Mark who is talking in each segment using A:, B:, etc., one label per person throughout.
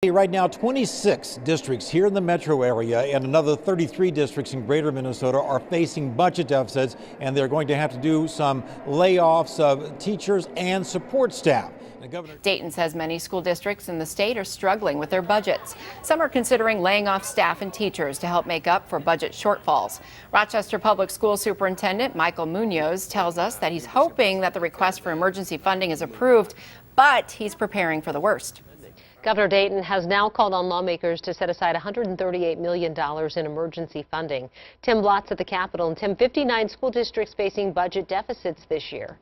A: Right now, 26 districts here in the metro area and another 33 districts in greater Minnesota are facing budget deficits, and they're going to have to do some layoffs of teachers and support staff.
B: Dayton says many school districts in the state are struggling with their budgets. Some are considering laying off staff and teachers to help make up for budget shortfalls. Rochester Public School Superintendent Michael Munoz tells us that he's hoping that the request for emergency funding is approved, but he's preparing for the worst.
C: Governor Dayton has now called on lawmakers to set aside $138 million in emergency funding. Tim Blotz at the Capitol. And Tim, 59 school districts facing budget deficits this year.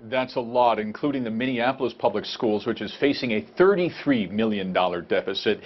D: That's a lot, including the Minneapolis Public Schools, which is facing a $33 million deficit.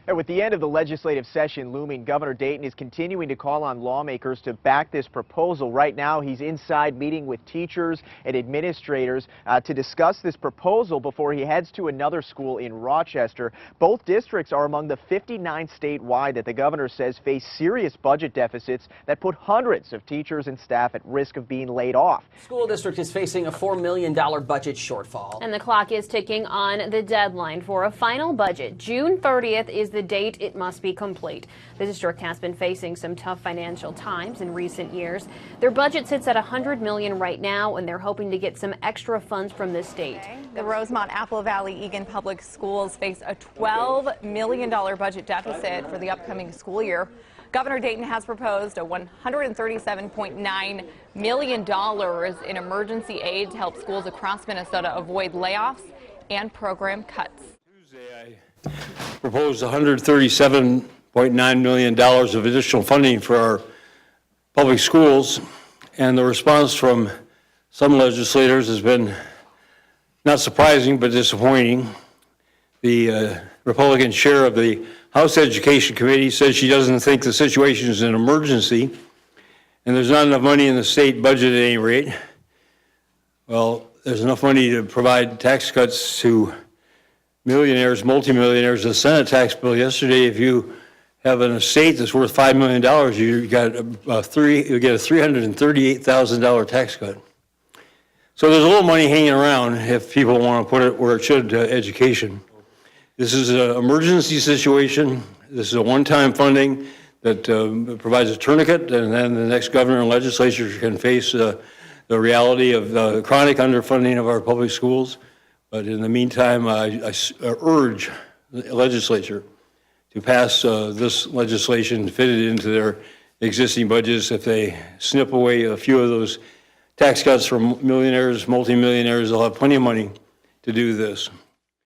E: With the end of the legislative session looming, Governor Dayton is continuing to call on lawmakers to back this proposal. Right now, he's inside meeting with teachers and administrators to discuss this proposal before he heads to another school in Rochester. Both districts are among the 59 statewide that the governor says face serious budget deficits that put hundreds of teachers and staff at risk of being laid off.
F: School district is facing a $4 million budget shortfall.
G: And the clock is ticking on the deadline for a final budget. June 30th is the date it must be complete. The district has been facing some tough financial times in recent years. Their budget sits at $100 million right now, and they're hoping to get some extra funds from the state.
H: The Rosemont, Apple Valley, Eagan Public Schools face a $12 million budget deficit for the upcoming school year. Governor Dayton has proposed a $137.9 million in emergency aid to help schools across Minnesota avoid layoffs and program cuts.
I: Tuesday, I proposed $137.9 million of additional funding for our public schools, and the response from some legislators has been not surprising but disappointing. The Republican chair of the House Education Committee says she doesn't think the situation is an emergency and there's not enough money in the state budget at any rate. Well, there's enough money to provide tax cuts to millionaires, multimillionaires. The Senate tax bill yesterday, if you have an estate that's worth $5 million, you get a $338,000 tax cut. So there's a little money hanging around if people want to put it where it should, to education. This is an emergency situation. This is a one-time funding that provides a tourniquet, and then the next governor and legislature can face the reality of chronic underfunding of our public schools. But in the meantime, I urge the legislature to pass this legislation, fit it into their existing budgets. If they snip away a few of those tax cuts from millionaires, multimillionaires, they'll have plenty of money to do this.